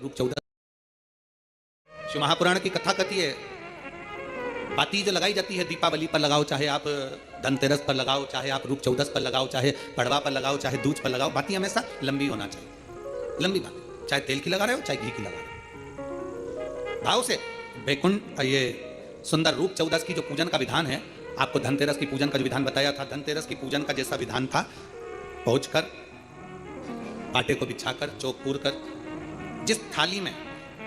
रूप 14। शिव महापुराण की कथा कथी है, बाती जो लगाई जाती है दीपावली पर लगाओ, चाहे आप धनतेरस पर लगाओ, चाहे आप रूप 14 पर लगाओ, चाहे पड़वा पर लगाओ, चाहे दूज पर लगाओ, बाती हमेशा लंबी होना चाहिए। लंबी बात, चाहे तेल की लगा रहे हो चाहे घी की लगा रहे हो, भाव से। वैकुंठ ये सुंदर रूप 14 की जो पूजन का विधान है, आपको धनतेरस की पूजन का जो विधान बताया था, धनतेरस की पूजन का जैसा विधान था, पहुंचकर पाटे को बिछाकर चौक पूर कर जिस थाली में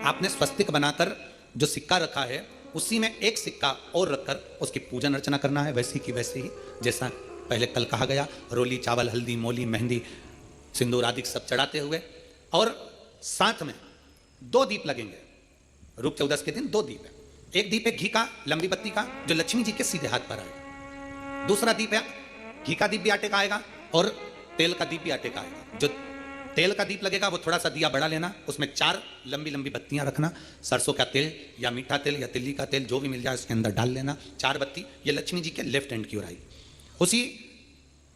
आपने स्वस्तिक बनाकर जो सिक्का रखा है, उसी में एक सिक्का और रखकर उसकी पूजन अर्चना करना है, वैसी की वैसे ही जैसा पहले कल कहा गया। रोली, चावल, हल्दी, मोली, मेहंदी, सिंदूर आदि सब चढ़ाते हुए, और साथ में 2 दीप लगेंगे। रूप 14 के दिन 2 दीप है। एक दीप है घी का, लंबी बत्ती का, जो लक्ष्मी जी के सीधे हाथ पर आएगा। दूसरा दीप है घी का दीप भी आटे का आएगा और तेल का दीप भी आटे का आएगा। जो तेल का दीप लगेगा वो थोड़ा सा दिया बड़ा लेना, उसमें 4 लंबी लंबी बत्तियां रखना, सरसों का तेल या मीठा तेल या तिल्ली का तेल जो भी मिल जाए उसके अंदर डाल लेना। 4 बत्ती ये लक्ष्मी जी के लेफ्ट हैंड की ओर आएगी। उसी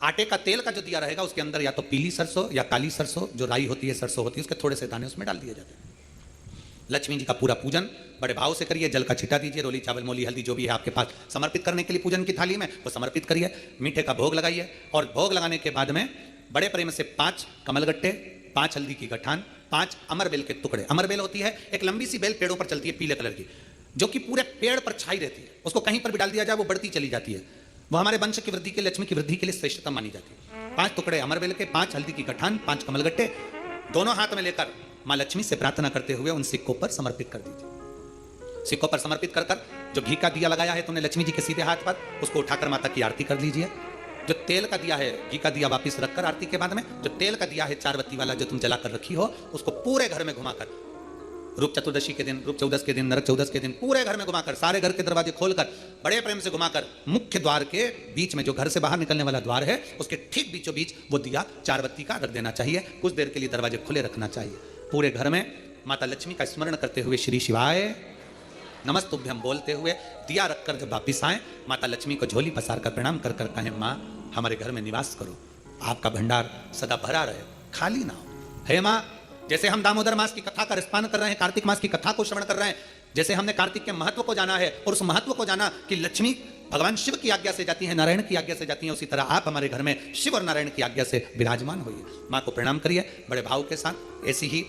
आटे का तेल का जो दिया रहेगा उसके अंदर या तो पीली सरसों या काली सरसों, जो राई होती है, सरसों होती है, उसके थोड़े से दाने उसमें डाल दिए जाते हैं। लक्ष्मी जी का पूरा पूजन बड़े भाव से करिए। जल का छिटा दीजिए, रोली, चावल, मोली, हल्दी जो भी है आपके पास समर्पित करने के लिए पूजन की थाली में, वो समर्पित करिए। मीठे का भोग लगाइए, और भोग लगाने के बाद में बड़े प्रेम से 5 कमलगट्टे, 5 हल्दी की गठान, 5 अमर बेल के टुकड़े। अमर बेल होती है एक लंबी सी बेल, पेड़ों पर चलती है, पीले कलर की, जो कि पूरे पेड़ पर छाई रहती है। उसको कहीं पर भी डाल दिया जाए वो बढ़ती चली जाती है। वो हमारे वंश की वृद्धि के, लक्ष्मी की वृद्धि के लिए श्रेष्ठतम मानी जाती है। 5 टुकड़े अमर बेल के, 5 हल्दी की गठान, 5 कमलगट्टे दोनों हाथ में लेकर मां लक्ष्मी से प्रार्थना करते हुए उन सिक्कों पर समर्पित कर दीजिए। सिक्कों पर समर्पित कर कर जो घी का दिया लगाया है तुमने लक्ष्मी जी के सीधे हाथ पर, उसको उठाकर माता की आरती कर लीजिए। जो तेल का दिया है, घी का दिया वापिस रखकर आरती के बाद में जो तेल का दिया है 4 बत्ती वाला जो तुम जलाकर रखी हो, उसको पूरे घर में घुमाकर, रूप चतुर्दशी के दिन, रूप 14 के दिन, नरक 14 के दिन पूरे घर में घुमाकर, सारे घर के दरवाजे खोलकर बड़े प्रेम से घुमाकर मुख्य द्वार के बीच में, जो घर से बाहर निकलने वाला द्वार है, उसके ठीक बीचों बीच वो दिया 4 बत्ती का रख देना चाहिए। कुछ देर के लिए दरवाजे खुले रखना चाहिए। पूरे घर में माता लक्ष्मी का स्मरण करते हुए श्री शिवाय नमस्तुभ्यम बोलते हुए दिया रखकर जब वापिस आए, माता लक्ष्मी को झोली पसार कर प्रणाम कर कर कहें, माँ हमारे घर में निवास करो, आपका भंडार सदा भरा रहे, खाली ना हो। हे माँ, जैसे हम दामोदर मास की कथा का रिस्पान कर रहे हैं, कार्तिक मास की कथा को श्रवण कर रहे हैं, जैसे हमने कार्तिक के महत्व को जाना है और उस महत्व को जाना कि लक्ष्मी भगवान शिव की आज्ञा से जाती है, नारायण की आज्ञा से जाती है, उसी तरह आप हमारे घर में शिव और नारायण की आज्ञा से विराजमान होइए। माँ को प्रणाम करिए बड़े भाव के साथ। ऐसी ही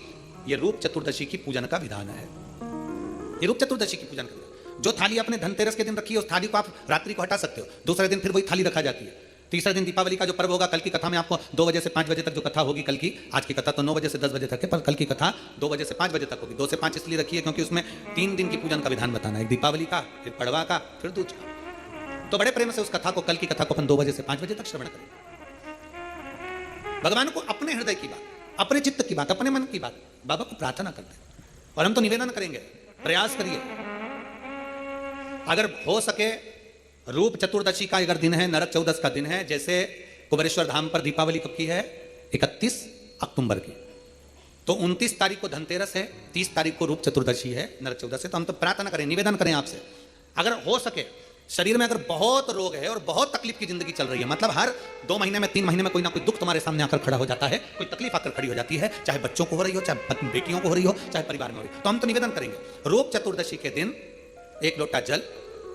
ये रूप चतुर्दशी की पूजन का विधान है। ये रूप चतुर्दशी की पूजन का विधान, जो थाली आपने धनतेरस के दिन रखी है, उस थाली को आप रात्रि को हटा सकते हो, दूसरे दिन फिर वही थाली रखा जाती है। तीसरे दिन दीपावली का जो पर्व होगा, कल की कथा में आपको 2 बजे से 5 बजे तक जो कथा होगी कल की, आज की कथा तो 9 बजे से 10 बजे तक है, पर कल की कथा 2 बजे से 5 बजे तक होगी। 2 से 5 इसलिए रखी है क्योंकि उसमें 3 दिन की पूजन का विधान बताना है, एक दीपावली का, फिर पड़वा का, फिर दूज का। तो बड़े प्रेम से उस कथा को, कल की कथा को अपन 2 बजे से 5 बजे तक श्रवण करेंगे। भगवान को अपने हृदय की बात, अपने चित्त की बात, अपने मन की बात बाबा को प्रार्थना करते हैं, और हम तो निवेदन करेंगे, प्रयास करिए अगर हो सके। रूप चतुर्दशी का अगर दिन है, नरक 14 का दिन है, जैसे कुबेरेश्वर धाम पर दीपावली कब की है, 31 अक्टूबर की, तो 29 तारीख को धनतेरस है, 30 तारीख को रूप चतुर्दशी है, नरक 14 है। तो हम तो प्रार्थना करें, निवेदन करें आपसे, अगर हो सके, शरीर में अगर बहुत रोग है और बहुत तकलीफ की जिंदगी चल रही है, मतलब हर 2 महीने में 3 महीने में कोई ना कोई दुख तुम्हारे सामने आकर खड़ा हो जाता है, कोई तकलीफ आकर खड़ी हो जाती है, चाहे बच्चों को हो रही हो, चाहे बेटियों को हो रही हो, चाहे परिवार में हो रही हो, तो हम तो निवेदन करेंगे रूप चतुर्दशी के दिन 1 लोटा जल,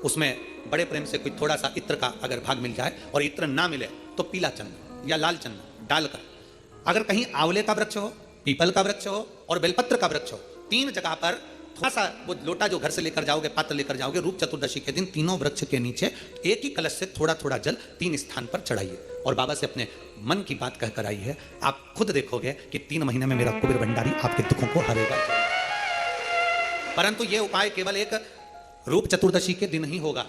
उसमें बड़े प्रेम से कोई थोड़ा सा इत्र का अगर भाग मिल जाए, और इत्र ना मिले तो पीला चंदन या लाल चंदन डालकर, अगर कहीं आंवले का वृक्ष हो, पीपल का वृक्ष हो और बेलपत्र का वृक्ष हो, 3 जगह पर थोड़ा सा वो लोटा जो घर से लेकर जाओगे, पात्र लेकर जाओगे, रूप चतुर्दशी के दिन तीनों वृक्ष के नीचे एक ही कलश से थोड़ा थोड़ा जल 3 स्थान पर चढ़ाइए, और बाबा से अपने मन की बात कहकर आइए। आप खुद देखोगे कि 3 महीने में मेरा कुबेर भंडारी आपके दुखों को हरेगा। परंतु ये उपाय केवल एक रूप चतुर्दशी के दिन ही होगा,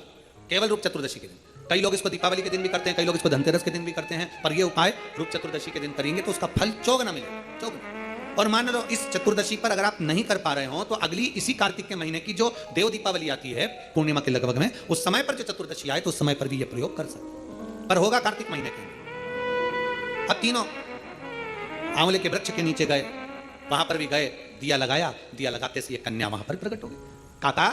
केवल रूप चतुर्दशी के दिन। कई लोग इसको दीपावली के दिन भी करते हैं, कई लोग इसको धनतेरस के दिन भी करते हैं, पर यह उपाय रूप चतुर्दशी के दिन करेंगे तो उसका फल चौगुना मिलेगा, चौगुना। और मान लो इस चतुर्दशी पर अगर आप नहीं कर पा रहे हो, तो अगली इसी कार्तिक के महीने की जो देव दीपावली आती है पूर्णिमा के लगभग में, उस समय पर जो चतुर्दशी आए तो उस समय पर भी यह प्रयोग कर सकते, पर होगा कार्तिक महीने के। अब तीनों आंवले के वृक्ष के नीचे गए, वहां पर भी गए, दिया लगाया, दिया लगाते से ये कन्या वहां पर प्रकट हो गई। काका